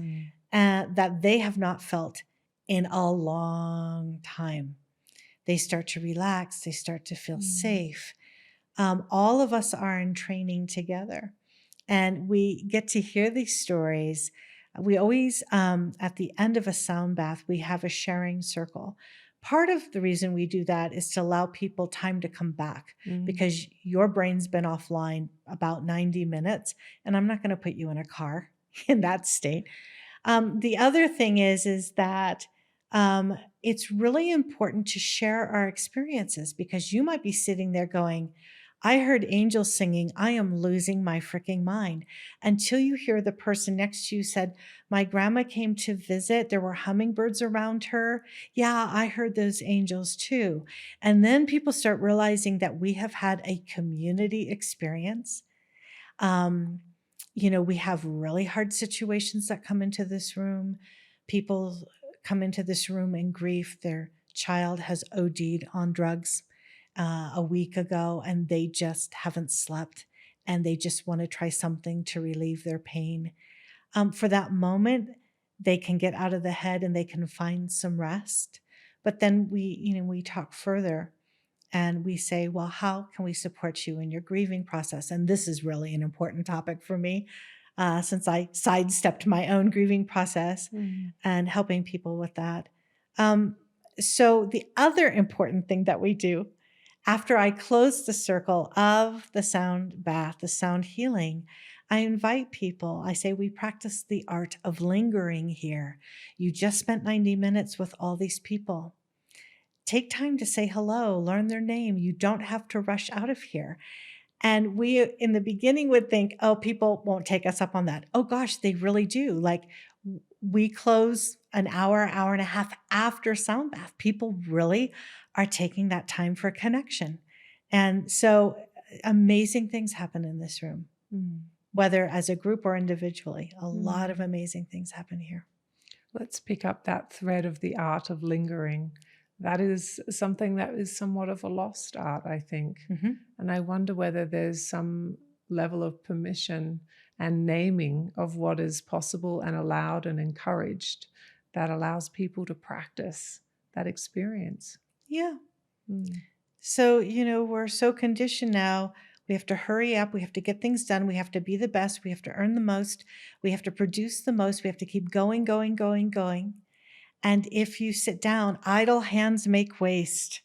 that they have not felt in a long time. They start to relax. They start to feel safe. All of us are in training together, and we get to hear these stories. We always, at the end of a sound bath, we have a sharing circle. Part of the reason we do that is to allow people time to come back, because your brain's been offline about 90 minutes, and I'm not going to put you in a car in that state. The other thing is that it's really important to share our experiences, because you might be sitting there going, I heard angels singing, I am losing my freaking mind, until you hear the person next to you said, my grandma came to visit. There were hummingbirds around her. Yeah, I heard those angels too. And then people start realizing that we have had a community experience. We have really hard situations that come into this room. People come into this room in grief. Their child has OD'd on drugs a week ago, and they just haven't slept, and they just want to try something to relieve their pain. For that moment, they can get out of the head and they can find some rest. But then we talk further, and we say, well, how can we support you in your grieving process? And this is really an important topic for me, since I sidestepped my own grieving process and helping people with that. So the other important thing that we do after I close the circle of the sound bath, the sound healing, I invite people. I say, we practice the art of lingering here. You just spent 90 minutes with all these people. Take time to say hello, learn their name. You don't have to rush out of here. And we, in the beginning, would think, oh, people won't take us up on that. Oh gosh, they really do. Like, we close an hour, hour and a half after sound bath. People really are taking that time for connection. And so amazing things happen in this room, whether as a group or individually. A lot of amazing things happen here. Let's pick up that thread of the art of lingering. That is something that is somewhat of a lost art, I think. And I wonder whether there's some level of permission and naming of what is possible and allowed and encouraged that allows people to practice that experience. Yeah. Mm. So, we're so conditioned now. We have to hurry up. We have to get things done. We have to be the best. We have to earn the most. We have to produce the most. We have to keep going, going, going, going. And if you sit down, idle hands make waste.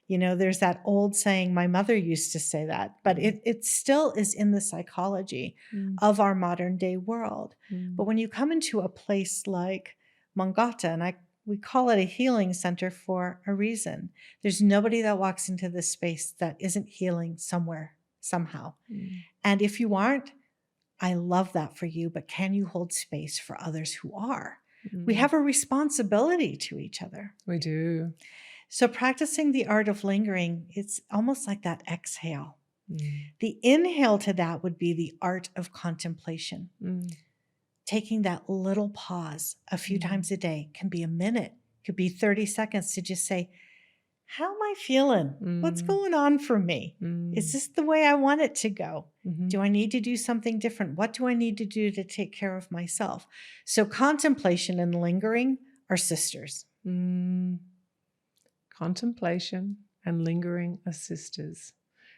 There's that old saying, my mother used to say that, but it still is in the psychology of our modern day world. But when you come into a place like Mongata, and we call it a healing center for a reason. There's nobody that walks into this space that isn't healing somewhere, somehow. And if you aren't, I love that for you, but can you hold space for others who are? We have a responsibility to each other. We do. So practicing the art of lingering, it's almost like that exhale. The inhale to that would be the art of contemplation. Taking that little pause a few times a day, can be a minute, could be 30 seconds to just say, how am I feeling? What's going on for me? Is this the way I want it to go? Do I need to do something different? What do I need to do to take care of myself? So contemplation and lingering are sisters. Contemplation and lingering are sisters.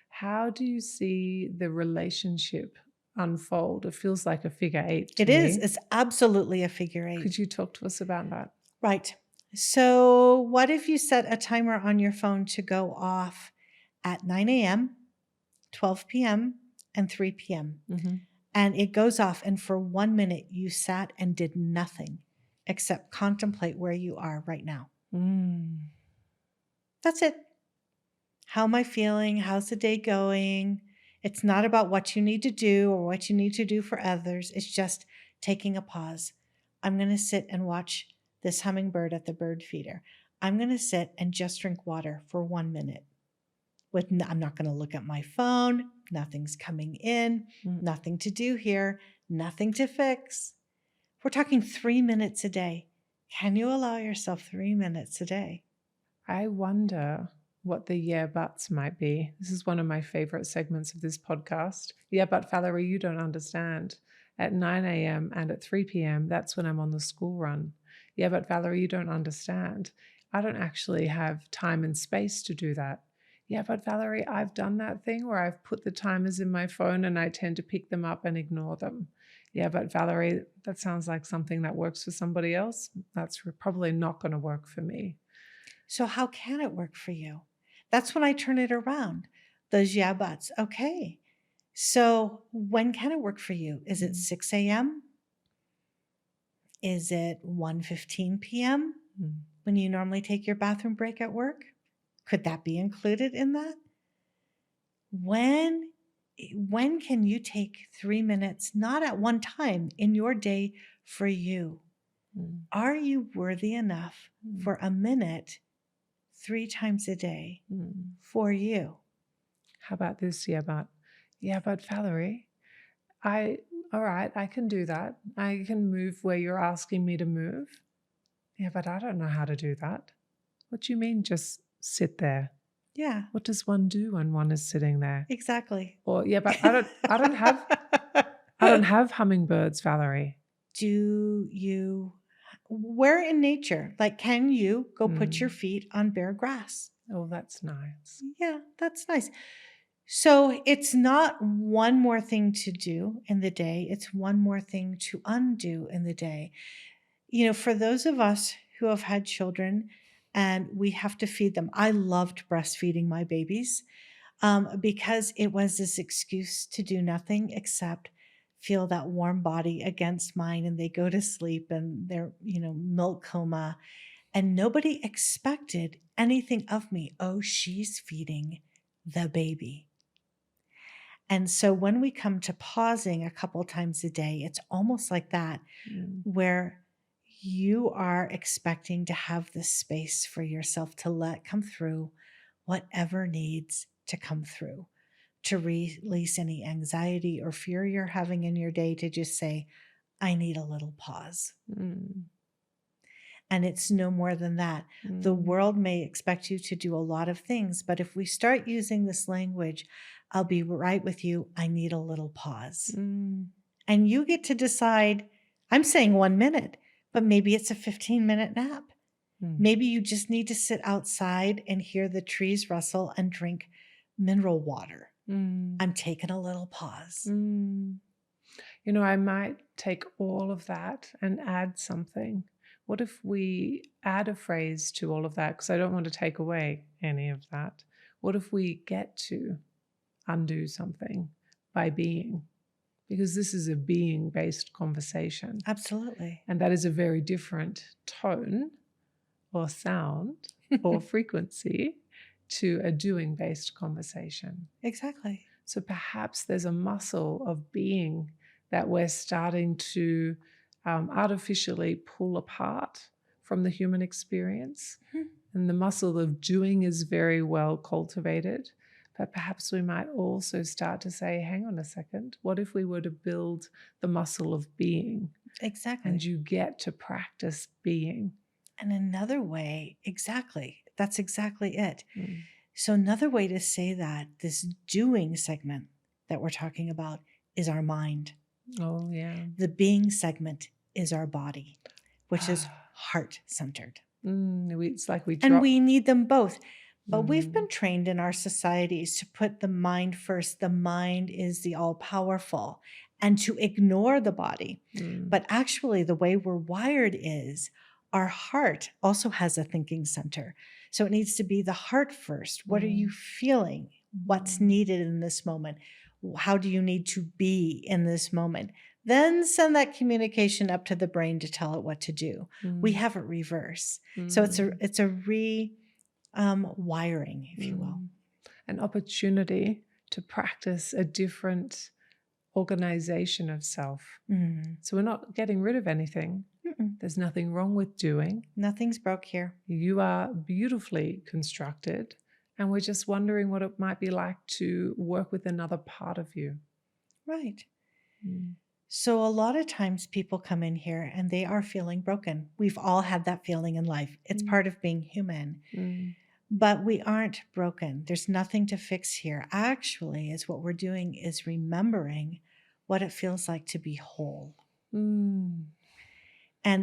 How do you see the relationship unfold? It feels like a figure eight to It me. is. It's absolutely a figure eight. Could you talk to us about that? Right. So what if you set a timer on your phone to go off at 9 a.m., 12 p.m., and 3 p.m.? And it goes off, and for 1 minute you sat and did nothing except contemplate where you are right now. That's it. How am I feeling? How's the day going? It's not about what you need to do or what you need to do for others. It's just taking a pause. I'm going to sit and watch this hummingbird at the bird feeder. I'm going to sit and just drink water for 1 minute. I'm not going to look at my phone. Nothing's coming in. Nothing to do here. Nothing to fix. We're talking 3 minutes a day. Can you allow yourself 3 minutes a day? I wonder what the yeah buts might be. This is one of my favorite segments of this podcast. Yeah, but Valarie, you don't understand. At 9 a.m. and at 3 p.m., that's when I'm on the school run. Yeah, but Valarie, you don't understand. I don't actually have time and space to do that. Yeah, but Valarie, I've done that thing where I've put the timers in my phone and I tend to pick them up and ignore them. Yeah, but Valarie, that sounds like something that works for somebody else. That's probably not going to work for me. So how can it work for you? That's when I turn it around. Those yeah buts. Okay. So when can it work for you? Is it 6 a.m.? Is it 1:15 p.m. when you normally take your bathroom break at work? Could that be included in that? When can you take 3 minutes, not at one time, in your day for you? Are you worthy enough for a minute 3 times a day for you? How about this? Yeah, but Valarie, all right, I can do that. I can move where you're asking me to move. Yeah, but I don't know how to do that. What do you mean just sit there? Yeah. What does one do when one is sitting there? Exactly. Or yeah, but I don't have hummingbirds, Valarie. Do you, where in nature, like can you go put your feet on bare grass? Oh, that's nice. Yeah, that's nice. So it's not one more thing to do in the day. It's one more thing to undo in the day. For those of us who have had children and we have to feed them, I loved breastfeeding my babies because it was this excuse to do nothing except feel that warm body against mine, and they go to sleep and they're, milk coma, and nobody expected anything of me. Oh, she's feeding the baby. And so when we come to pausing a couple times a day, it's almost like that, where you are expecting to have this space for yourself to let come through whatever needs to come through, to release any anxiety or fear you're having in your day, to just say, I need a little pause. And it's no more than that. The world may expect you to do a lot of things, but if we start using this language, I'll be right with you, I need a little pause. And you get to decide, I'm saying 1 minute, but maybe it's a 15-minute nap. Mm. Maybe you just need to sit outside and hear the trees rustle and drink mineral water. Mm. I'm taking a little pause. Mm. You know, I might take all of that and add something. What if we add a phrase to all of that? Because I don't want to take away any of that. What if we get to undo something by being? Because this is a being-based conversation. Absolutely. And that is a very different tone or sound or frequency to a doing-based conversation. Exactly. So perhaps there's a muscle of being that we're starting to artificially pull apart from the human experience. And the muscle of doing is very well cultivated. But perhaps we might also start to say, hang on a second, what if we were to build the muscle of being? Exactly. And you get to practice being. And another way, exactly, that's exactly it. Mm. So another way to say that, this doing segment that we're talking about is our mind. Oh, yeah. The being segment is our body, which is heart-centered. It's like we drop. And we need them both. But we've been trained in our societies to put the mind first. The mind is the all-powerful, and to ignore the body. But actually, the way we're wired is our heart also has a thinking center. So it needs to be the heart first. What are you feeling? What's needed in this moment? How do you need to be in this moment? Then send that communication up to the brain to tell it what to do. We have it reverse. So it's a wiring, if you will. An opportunity to practice a different organization of self. So we're not getting rid of anything. There's nothing wrong with doing. Nothing's broke here. You are beautifully constructed, and we're just wondering what it might be like to work with another part of you. Right. So a lot of times people come in here and they are feeling broken. We've all had that feeling in life. It's part of being human. But we aren't broken. There's nothing to fix here. Actually, is what we're doing is remembering what it feels like to be whole. And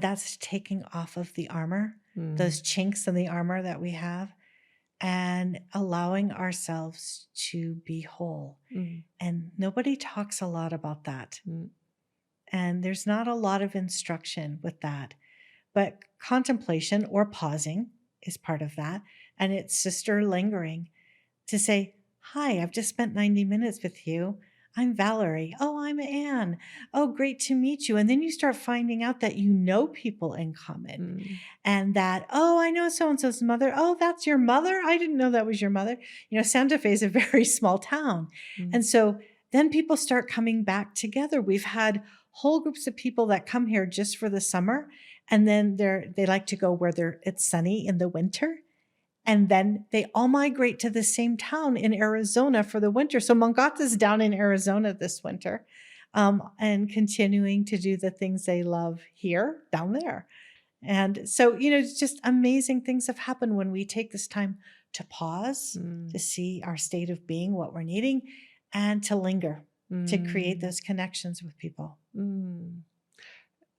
that's taking off of the armor, those chinks in the armor that we have, and allowing ourselves to be whole. And nobody talks a lot about that. And there's not a lot of instruction with that. But contemplation or pausing is part of that. And it's sister lingering to say, hi, I've just spent 90 minutes with you. I'm Valarie. Oh, I'm Anne. Oh, great to meet you. And then you start finding out that you know people in common and that, oh, I know so-and-so's mother. Oh, that's your mother? I didn't know that was your mother. You know, Santa Fe is a very small town. And so then people start coming back together. We've had whole groups of people that come here just for the summer. And then they like to go where it's sunny in the winter. And then they all migrate to the same town in Arizona for the winter. So Mongata's down in Arizona this winter and continuing to do the things they love here, down there. And so, you know, it's just amazing things have happened when we take this time to pause, to see our state of being, what we're needing, and to linger, to create those connections with people.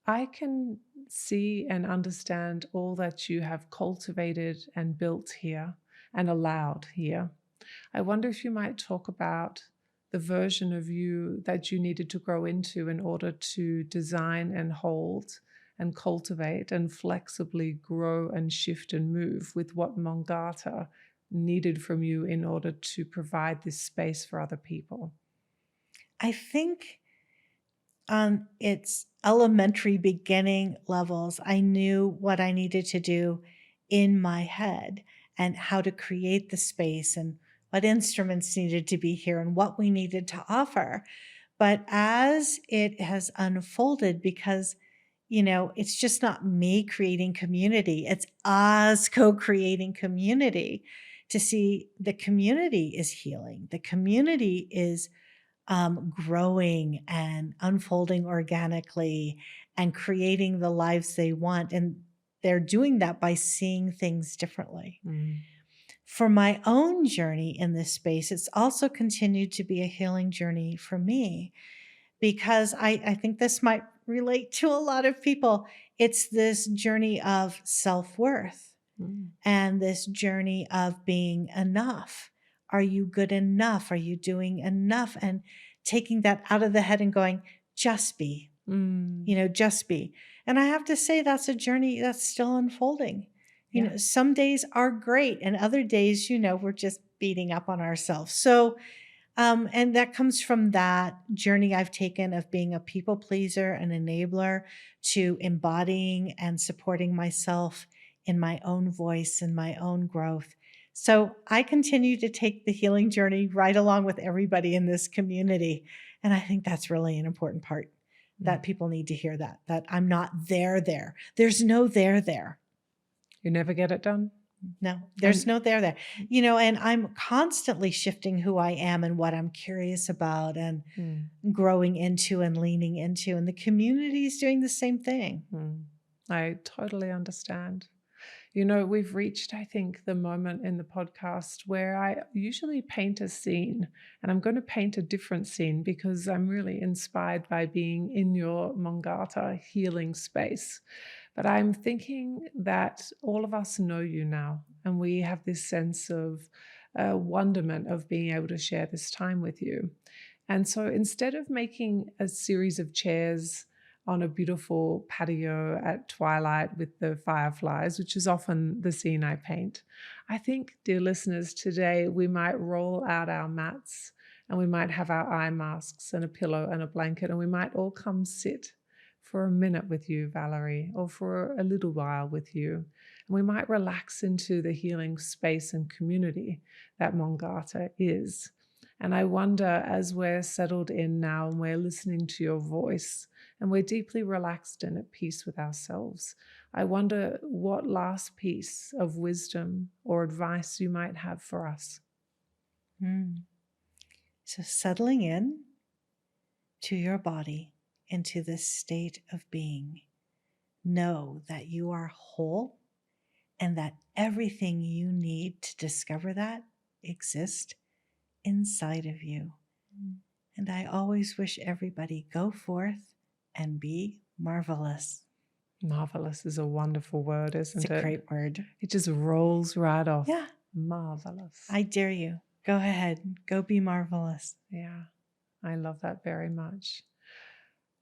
I can see and understand all that you have cultivated and built here and allowed here. I wonder if you might talk about the version of you that you needed to grow into in order to design and hold and cultivate and flexibly grow and shift and move with what Mongata needed from you in order to provide this space for other people. I think on its elementary beginning levels, I knew what I needed to do in my head and how to create the space and what instruments needed to be here and what we needed to offer. But as it has unfolded, because, you know, it's just not me creating community, it's us co-creating community, to see the community is healing. The community is growing and unfolding organically and creating the lives they want. And they're doing that by seeing things differently. For my own journey in this space, it's also continued to be a healing journey for me, because I think this might relate to a lot of people. It's this journey of self-worth and this journey of being enough. Are you good enough? Are you doing enough? And taking that out of the head and going, just be, just be. And I have to say, that's a journey that's still unfolding. You know, some days are great and other days, we're just beating up on ourselves. So, and that comes from that journey I've taken of being a people pleaser, an enabler, to embodying and supporting myself in my own voice and my own growth. So I continue to take the healing journey right along with everybody in this community. And I think that's really an important part that people need to hear, that I'm not there. There's no there. You never get it done? No, there's no there. And I'm constantly shifting who I am and what I'm curious about and growing into and leaning into. And the community is doing the same thing. I totally understand. We've reached, I think, the moment in the podcast where I usually paint a scene, and I'm going to paint a different scene because I'm really inspired by being in your Mongata healing space. But I'm thinking that all of us know you now, and we have this sense of wonderment of being able to share this time with you. And so instead of making a series of chairs on a beautiful patio at twilight with the fireflies, which is often the scene I paint, I think, dear listeners, today we might roll out our mats and we might have our eye masks and a pillow and a blanket, and we might all come sit for a minute with you, Valarie, or for a little while with you. And we might relax into the healing space and community that Mongata is. And I wonder, as we're settled in now and we're listening to your voice and we're deeply relaxed and at peace with ourselves, I wonder what last piece of wisdom or advice you might have for us. So settling in to your body, into this state of being, know that you are whole and that everything you need to discover that exists inside of you. And I always wish everybody go forth and be marvelous. Marvelous is a wonderful word, isn't it? It's a great word. It just rolls right off. Yeah. Marvelous. I dare you. Go ahead. Go be marvelous. Yeah. I love that very much.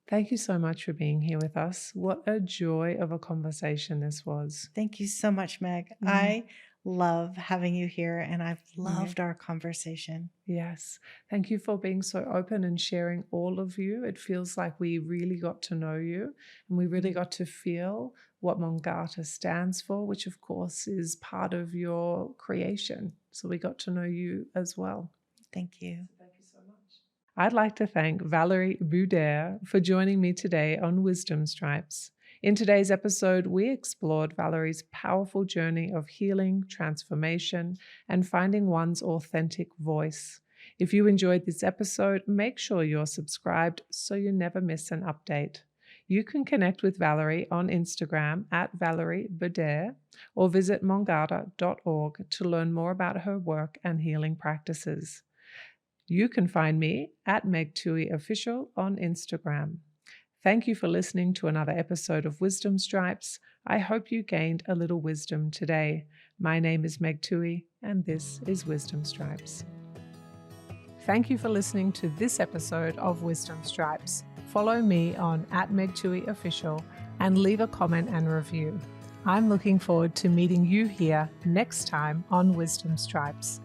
Thank you so much for being here with us. What a joy of a conversation this was. Thank you so much, Meg. I love having you here, and I've loved our conversation. Yes. Thank you for being so open and sharing all of you. It feels like we really got to know you, and we really got to feel what Mongata stands for, which of course is part of your creation. So we got to know you as well. Thank you. I'd like to thank Valarie Budayr for joining me today on Wisdom Stripes. In today's episode, we explored Valarie's powerful journey of healing, transformation, and finding one's authentic voice. If you enjoyed this episode, make sure you're subscribed so you never miss an update. You can connect with Valarie on Instagram at Valarie Budayr or visit mongata.org to learn more about her work and healing practices. You can find me at Meg Tuohey Official on Instagram. Thank you for listening to another episode of Wisdom Stripes. I hope you gained a little wisdom today. My name is Meg Tuohey, and this is Wisdom Stripes. Thank you for listening to this episode of Wisdom Stripes. Follow me on @Meg Tuohey Official and leave a comment and review. I'm looking forward to meeting you here next time on Wisdom Stripes.